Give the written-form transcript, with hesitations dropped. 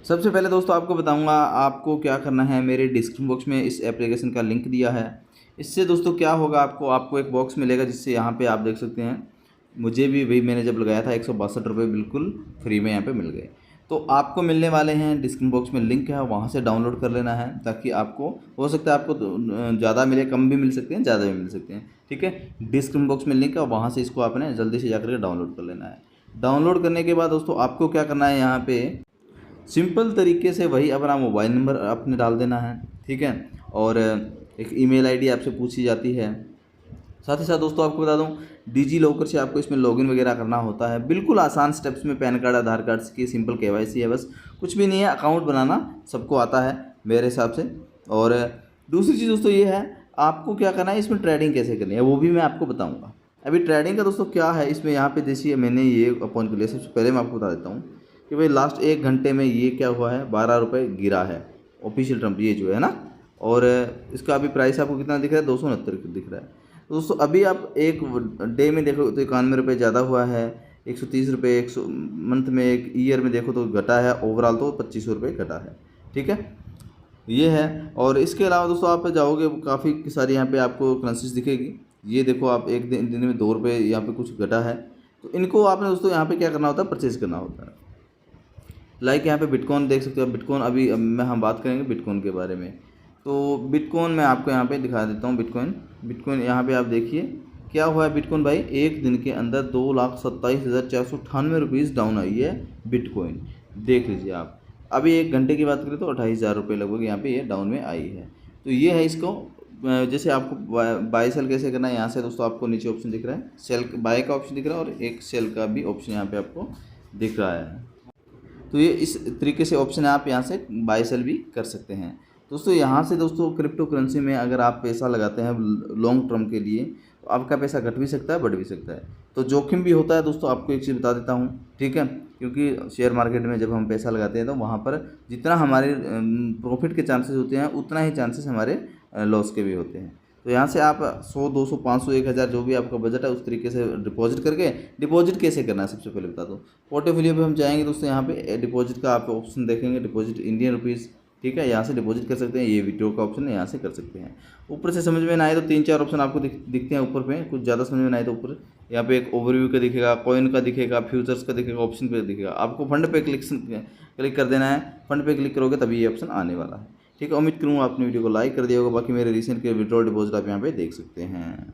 सबसे पहले दोस्तों आपको बताऊंगा आपको क्या करना है। मेरे डिस्क्रिप्शन बॉक्स में इस एप्लीकेशन का लिंक दिया है। इससे दोस्तों क्या होगा, आपको एक बॉक्स मिलेगा जिससे यहाँ पे आप देख सकते हैं। मुझे भी वही मैंने जब लगाया था 162 रुपये बिल्कुल फ्री में यहाँ पे मिल गए। तो आपको मिलने वाले हैं, डिस्क्रिप्शन बॉक्स में लिंक है, वहाँ से डाउनलोड कर लेना है ताकि आपको हो सकता है आपको ज़्यादा मिले, कम भी मिल सकते हैं, ज़्यादा भी मिल सकते हैं। ठीक है, डिस्क्रिप्शन बॉक्स में लिंक है, वहाँ से इसको आपने जल्दी से जाकर डाउनलोड कर लेना है। डाउनलोड करने के बाद दोस्तों आपको क्या करना है, यहाँ पे सिंपल तरीके से वही अपना मोबाइल नंबर आपने डाल देना है। ठीक है, और एक ईमेल आईडी आपसे पूछी जाती है। साथ ही साथ दोस्तों आपको बता दूं, डिजी लॉकर से आपको इसमें लॉगिन वगैरह करना होता है। बिल्कुल आसान स्टेप्स में पैन कार्ड, आधार कार्ड की सिंपल केवाईसी है, बस कुछ भी नहीं है। अकाउंट बनाना सबको आता है मेरे हिसाब से। और दूसरी चीज़ दोस्तों ये है, आपको क्या करना है, इसमें ट्रेडिंग कैसे करनी है वो भी मैं आपको बताऊँगा। अभी ट्रेडिंग का दोस्तों क्या है, इसमें यहाँ पे देखिए मैंने ये अपॉइंट कर लिया। सबसे पहले मैं आपको बता देता हूँ कि भाई लास्ट 1 घंटे में ये क्या हुआ है, 12 रुपये गिरा है ऑफिशियल टर्म, ये जो है ना। और इसका अभी प्राइस आपको कितना दिख रहा है, 269 दिख रहा है। तो दोस्तों अभी आप एक डे में देखो तो 91 रुपये ज़्यादा हुआ है, 130 रुपये 100 मंथ में, एक ईयर में देखो तो घटा है, ओवरऑल तो 2500 रुपये घटा है। ठीक है, ये है। और इसके अलावा दोस्तों आप जाओगे, काफ़ी सारी यहाँ पे आपको करेंसीज दिखेगी। ये देखो आप एक दिन में 2 रुपये यहाँ पे कुछ घटा है। तो इनको आपने दोस्तों यहाँ पे क्या करना होता है, परचेज़ करना होता है। लाइक यहाँ पे बिटकॉइन देख सकते हो। बिटकॉइन अभी हम बात करेंगे बिटकॉइन के बारे में। तो बिटकॉइन मैं आपको यहाँ पे दिखा देता हूँ। बिटकॉइन यहाँ पे आप देखिए क्या हुआ है। बिटकॉइन भाई एक दिन के अंदर 2,27,498 रुपीज़ डाउन आई है बिटकॉइन, देख लीजिए आप। अभी 1 घंटे की बात करें तो 28,000 रुपये लगभग यहाँ पे ये डाउन में आई है। तो ये है इसको जैसे आपको बाय सेल कैसे करना है, यहाँ से दोस्तों आपको नीचे ऑप्शन दिख रहा है, सेल बाय का ऑप्शन दिख रहा है और एक सेल का भी ऑप्शन यहाँ पे आपको दिख रहा है। तो ये इस तरीके से ऑप्शन है, आप यहाँ से बाय सेल भी कर सकते हैं। दोस्तों यहाँ से दोस्तों क्रिप्टो करेंसी में अगर आप पैसा लगाते हैं लॉन्ग टर्म के लिए, तो आपका पैसा घट भी सकता है, बढ़ भी सकता है। तो जोखिम भी होता है दोस्तों, आपको एक चीज़ बता देता हूँ। ठीक है, क्योंकि शेयर मार्केट में जब हम पैसा लगाते हैं तो वहाँ पर जितना हमारे प्रॉफिट के चांसेस होते हैं उतना ही चांसेस हमारे लॉस के भी होते हैं। तो यहाँ से आप 100, 200, 500, 1000 जो भी आपका बजट है उस तरीके से डिपॉजिट करके, डिपॉजिट कैसे करना है सबसे पहले बता दो। पोर्टफोलियो पे हम जाएंगे दोस्तों, यहाँ पे डिपॉजिट का आप ऑप्शन देखेंगे, डिपॉजिट इंडियन रुपीज़। ठीक है, यहाँ से डिपॉजिट कर सकते हैं, ये वीडियो का ऑप्शन है, यहाँ से कर सकते हैं। ऊपर से समझ में ना आए तो 3-4 ऑप्शन आपको दिखते हैं ऊपर पे। कुछ ज़्यादा समझ में ना आए तो ऊपर यहाँ पे एक ओवरव्यू का दिखेगा, कॉइन का दिखेगा, फ्यूचर्स का दिखेगा, ऑप्शन पे दिखेगा। आपको फंड पे क्लिक कर देना है। फंड पे क्लिक करोगे तभी ये ऑप्शन आने वाला है। ठीक है, उम्मीद करूँगा आपने वीडियो को लाइक कर दिया होगा। बाकी मेरे रिसेंट के विड्रॉल डिपॉजिट आप यहाँ पे देख सकते हैं।